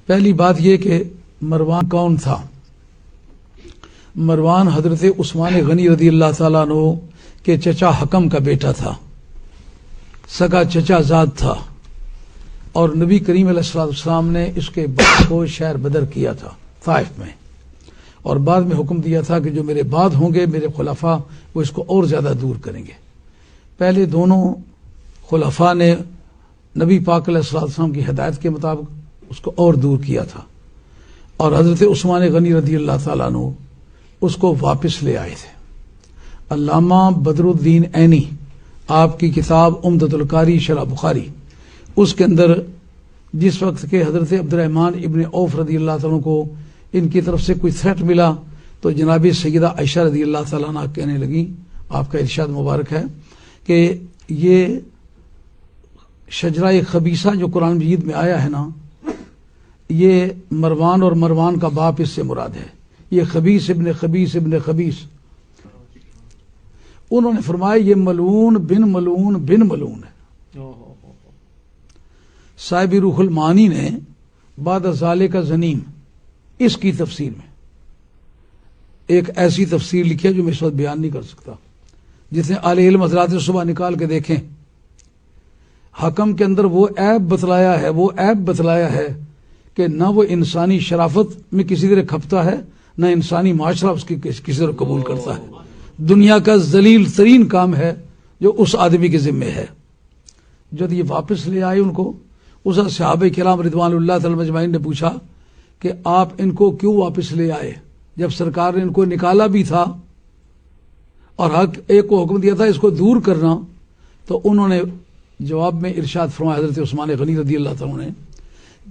پہلی بات یہ کہ مروان کون تھا؟ مروان حضرت عثمان غنی رضی اللہ تعالیٰ عنہ کے چچا حکم کا بیٹا تھا، سگا چچا زاد تھا، اور نبی کریم علیہ السلام نے اس کے باپ کو شہر بدر کیا تھا طائف میں، اور بعد میں حکم دیا تھا کہ جو میرے بعد ہوں گے میرے خلفاء وہ اس کو اور زیادہ دور کریں گے۔ پہلے دونوں خلفاء نے نبی پاک علیہ السلام کی ہدایت کے مطابق اس کو اور دور کیا تھا، اور حضرت عثمان غنی رضی اللہ تعالیٰ عنہ اس کو واپس لے آئے تھے۔ علامہ بدر الدین عینی آپ کی کتاب عمدۃ القاری شرح بخاری، اس کے اندر جس وقت کے حضرت عبد الرحمن ابن عوف رضی اللہ تعالیٰ عنہ کو ان کی طرف سے کوئی تھریٹ ملا تو جناب سیدہ عائشہ رضی اللہ تعالیٰ عنہ کہنے لگیں، آپ کا ارشاد مبارک ہے کہ یہ شجرہ خبیثہ جو قرآن مجید میں آیا ہے نا، یہ مروان اور مروان کا باپ اس سے مراد ہے، یہ خبیث ابن خبیث ابن خبیث۔ انہوں نے فرمایا یہ ملعون بن ملعون بن ملعون ہے۔ صاحب روح المعانی نے بعد ذالک زنیم اس کی تفسیر میں ایک ایسی تفسیر لکھی ہے جو میں اس وقت بیان نہیں کر سکتا، جتنے اہل علم حضرات صبح نکال کے دیکھیں۔ حکم کے اندر وہ عیب بتلایا ہے کہ نہ وہ انسانی شرافت میں کسی طرح کھپتا ہے، نہ انسانی معاشرہ اس کی کسی طرح قبول کرتا ہے۔ دنیا کا ذلیل ترین کام ہے جو اس آدمی کے ذمہ ہے۔ جب یہ واپس لے آئے ان کو، اس صحابہ کرام رضوان اللہ تعالی مجمعین نے پوچھا کہ آپ ان کو کیوں واپس لے آئے جب سرکار نے ان کو نکالا بھی تھا اور حق ایک کو حکم دیا تھا اس کو دور کرنا؟ تو انہوں نے جواب میں ارشاد فرمایا حضرت عثمان غنی رضی اللہ تعالیٰ نے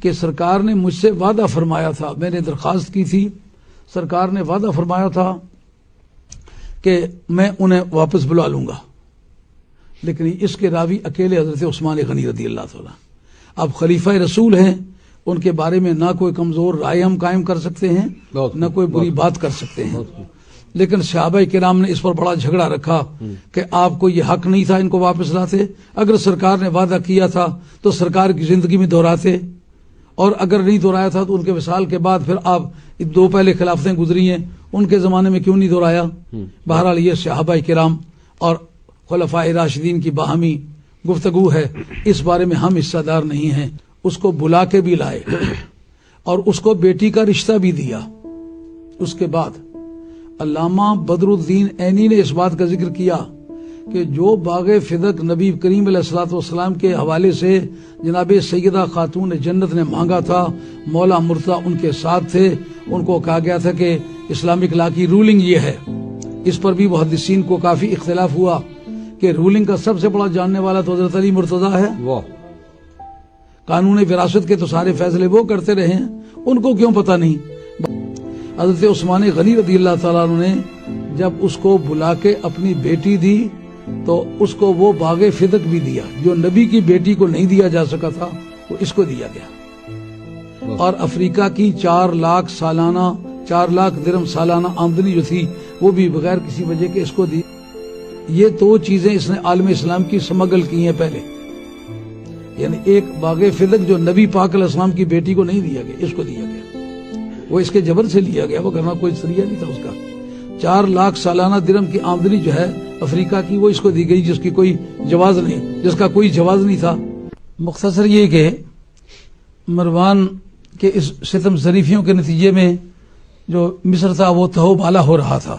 کہ سرکار نے مجھ سے وعدہ فرمایا تھا، میں نے درخواست کی تھی، سرکار نے وعدہ فرمایا تھا کہ میں انہیں واپس بلا لوں گا، لیکن اس کے راوی اکیلے حضرت عثمان غنی رضی اللہ تعالیٰ۔ اب خلیفہ رسول ہیں، ان کے بارے میں نہ کوئی کمزور رائے ہم قائم کر سکتے ہیں نہ کوئی بری بات کر سکتے ہیں، لیکن صحابہ کرام نے اس پر بڑا جھگڑا رکھا کہ آپ کو یہ حق نہیں تھا ان کو واپس لاتے؟ اگر سرکار نے وعدہ کیا تھا تو سرکار کی زندگی میں دہراتے، اور اگر نہیں دہرایا تھا تو ان کے وصال کے بعد پھر آپ دو پہلے خلافتیں گزری ہیں ان کے زمانے میں کیوں نہیں دہرایا؟ بہرحال یہ صحابہ کرام اور خلفاء راشدین کی باہمی گفتگو ہے، اس بارے میں ہم حصہ دار نہیں ہیں۔ اس کو بلا کے بھی لائے اور اس کو بیٹی کا رشتہ بھی دیا۔ اس کے بعد علامہ بدر الدین عینی نے اس بات کا ذکر کیا کہ جو باغ فدق نبی کریم علیہ الصلوۃ والسلام کے حوالے سے جناب سیدہ خاتون جنت نے مانگا تھا، مولا مرتضیٰ ان کے ساتھ تھے، ان کو کہا گیا تھا کہ اسلامک لا کی رولنگ یہ ہے۔ اس پر بھی محدثین کو کافی اختلاف ہوا کہ رولنگ کا سب سے بڑا جاننے والا تو حضرت علی مرتضیٰ ہے، قانون وراثت کے تو سارے فیصلے وہ کرتے رہے ہیں، ان کو کیوں پتہ نہیں؟ حضرت عثمان غنی رضی اللہ تعالیٰ عنہ نے جب اس کو بلا کے اپنی بیٹی دی تو اس کو وہ باغ فدق بھی دیا جو نبی کی بیٹی کو نہیں دیا جا سکا تھا، وہ اس کو دیا گیا۔ اور افریقہ کی 4 لاکھ درہم سالانہ آمدنی جو تھی وہ بھی بغیر کسی وجہ کے اس کو دی۔ یہ 2 چیزیں اس نے عالم اسلام کی سمگل کی ہیں پہلے، یعنی ایک باغ فدق جو نبی پاک علیہ السلام کی بیٹی کو نہیں دیا گیا، اس کو دیا گیا، وہ اس کے جبر سے لیا گیا، وہ کرنا کوئی ذریعہ نہیں تھا اس کا۔ 4 لاکھ سالانہ درہم کی آمدنی جو ہے افریقہ کی وہ اس کو دی گئی جس کا کوئی جواز نہیں تھا۔ مختصر یہ کہ مروان کے اس ستم ظریفیوں کے نتیجے میں جو مصر تھا وہ تہو بالا ہو رہا تھا۔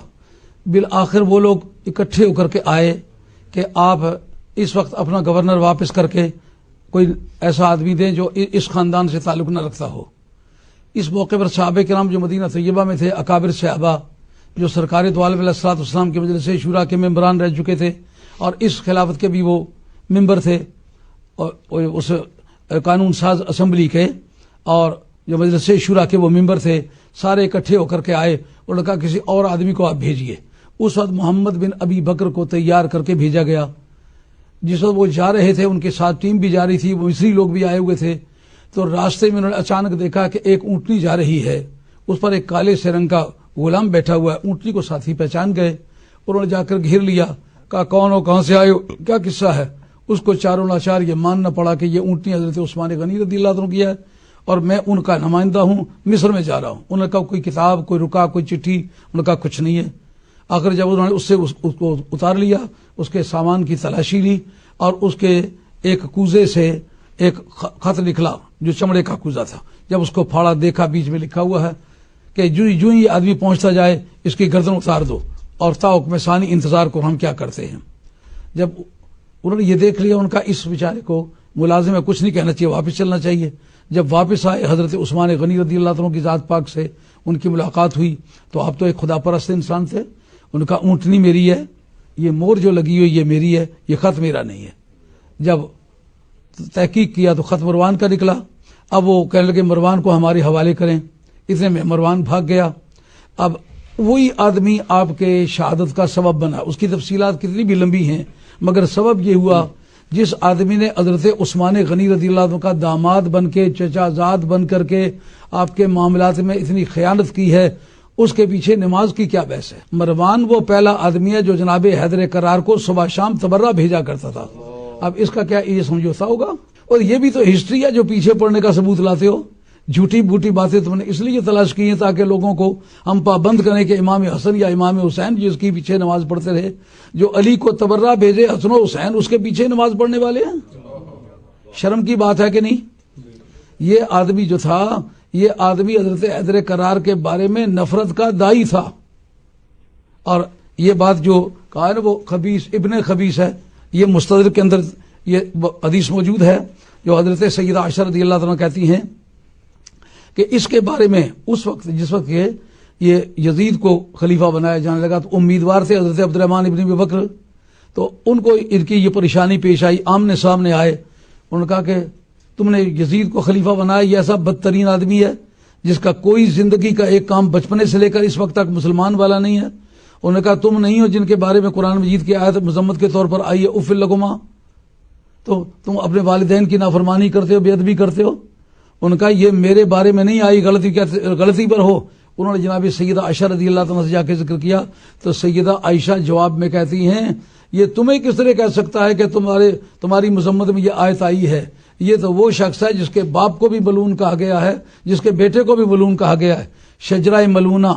بالآخر وہ لوگ اکٹھے ہو کر کے آئے کہ آپ اس وقت اپنا گورنر واپس کر کے کوئی ایسا آدمی دیں جو اس خاندان سے تعلق نہ رکھتا ہو۔ اس موقع پر صحابہ کرام جو مدینہ طیبہ میں تھے، اکابر صحابہ جو سرکار دو عالم علیہ الصلوۃ والسلام کے مجلس شورا کے ممبران رہ چکے تھے اور اس خلافت کے بھی وہ ممبر تھے، اور اس قانون ساز اسمبلی کے اور جو مجلس شورا کے وہ ممبر تھے، سارے اکٹھے ہو کر کے آئے اور نے کہا کسی اور آدمی کو آپ بھیجیے۔ اس وقت محمد بن ابی بکر کو تیار کر کے بھیجا گیا۔ جس وقت وہ جا رہے تھے ان کے ساتھ ٹیم بھی جا رہی تھی، وہ مصری لوگ بھی آئے ہوئے تھے، تو راستے میں انہوں نے اچانک دیکھا کہ ایک اونٹنی جا رہی ہے، اس پر ایک کالے سے رنگ کا غلام بیٹھا ہوا ہے۔ اونٹنی کو ساتھی پہچان گئے، انہوں نے جا کر گھیر لیا، کہا کون ہو، کہاں سے آئے ہو، کیا قصہ ہے؟ اس کو چاروں لاچار یہ ماننا پڑا کہ یہ اونٹنی حضرت عثمان غنی رضی اللہ عنہ کی ہے، اور میں ان کا نمائندہ ہوں، مصر میں جا رہا ہوں۔ انہوں نے کہا کوئی کتاب، کوئی رکا، کوئی چٹھی؟ انہوں نے کہا کچھ نہیں ہے۔ آخر جب انہوں نے اس سے اس کو اتار لیا، اس کے سامان کی تلاشی لی اور اس کے ایک کوزے سے ایک خط نکلا جو چمڑے کا کوزہ تھا۔ جب اس کو پھاڑا، دیکھا بیچ میں لکھا ہوا ہے کہ جو یہ آدمی پہنچتا جائے اس کی گردن اتار دو، اور تا حکم ثانی انتظار کو ہم کیا کرتے ہیں۔ جب انہوں نے یہ دیکھ لیا، ان کا اس بیچارے کو ملازم ہے، کچھ نہیں کہنا چاہیے، واپس چلنا چاہیے۔ جب واپس آئے، حضرت عثمان غنی رضی اللہ عنہ کی ذات پاک سے ان کی ملاقات ہوئی تو آپ تو ایک خدا پرست انسان تھے۔ ان کا اونٹنی میری ہے، یہ مور جو لگی ہوئی یہ میری ہے، یہ خط میرا نہیں ہے۔ جب تحقیق کیا تو خط مروان کا نکلا۔ اب وہ کہنے لگے مروان کو ہمارے حوالے کریں، اتنے میں مروان بھاگ گیا۔ اب وہی آدمی آپ کے شہادت کا سبب بنا۔ اس کی تفصیلات کتنی بھی لمبی ہیں، مگر سبب یہ ہوا جس آدمی نے حضرت عثمان غنی رضی اللہ عنہ کا داماد بن کے، چچا زاد بن کر کے آپ کے معاملات میں اتنی خیانت کی ہے، اس کے پیچھے نماز کی کیا بحث ہے؟ مروان وہ پہلا آدمی ہے جو جناب حیدر کرار کو صبح شام تبرہ بھیجا کرتا تھا۔ اب اس کا کیا یہ سمجھوتا ہوگا؟ اور یہ بھی تو ہسٹری ہے جو پیچھے پڑنے کا ثبوت لاتے ہو۔ جھوٹی بوٹی باتیں تم نے اس لیے تلاش کی ہیں تاکہ لوگوں کو ہم پابند کریں کہ امام حسن یا امام حسین جس کی پیچھے نماز پڑھتے رہے، جو علی کو تبرہ بھیجے حسن و حسین اس کے پیچھے نماز پڑھنے والے ہیں۔ شرم کی بات ہے کہ نہیں؟ یہ آدمی جو تھا، یہ آدمی حضرت حیدر کرار کے بارے میں نفرت کا دائی تھا، اور یہ بات جو کہا ہے نا وہ خبیث ابن خبیث ہے، یہ مستدرک کے اندر یہ حدیث موجود ہے جو حضرت سیدہ عائشہ رضی اللہ عنہ کہتی ہیں کہ اس کے بارے میں اس وقت جس وقت یہ یزید کو خلیفہ بنایا جانے لگا تو امیدوار تھے حضرت عبد الرحمن ابن ابی بکر، تو ان کو ان کی یہ پریشانی پیش آئی، آمنے سامنے آئے۔ انہوں نے کہا کہ تم نے یزید کو خلیفہ بنایا، یہ ایسا بدترین آدمی ہے جس کا کوئی زندگی کا ایک کام بچپنے سے لے کر اس وقت تک مسلمان والا نہیں ہے۔ انہوں نے کہا تم نہیں ہو جن کے بارے میں قرآن مجید کی آیت مذمت کے طور پر آئی ہے اف لکما، تو تم اپنے والدین کی نافرمانی کرتے ہو، بے ادبی کرتے ہو۔ ان کا یہ میرے بارے میں نہیں آئی، غلطی پر ہو۔ انہوں نے جناب سیدہ عائشہ رضی اللہ عنہ سے جا کے ذکر کیا تو سیدہ عائشہ جواب میں کہتی ہیں یہ تمہیں کس طرح کہہ سکتا ہے کہ تمہاری مذمت میں یہ آیت آئی ہے؟ یہ تو وہ شخص ہے جس کے باپ کو بھی ملعون کہا گیا ہے، جس کے بیٹے کو بھی ملعون کہا گیا ہے، شجرہ ملعونہ۔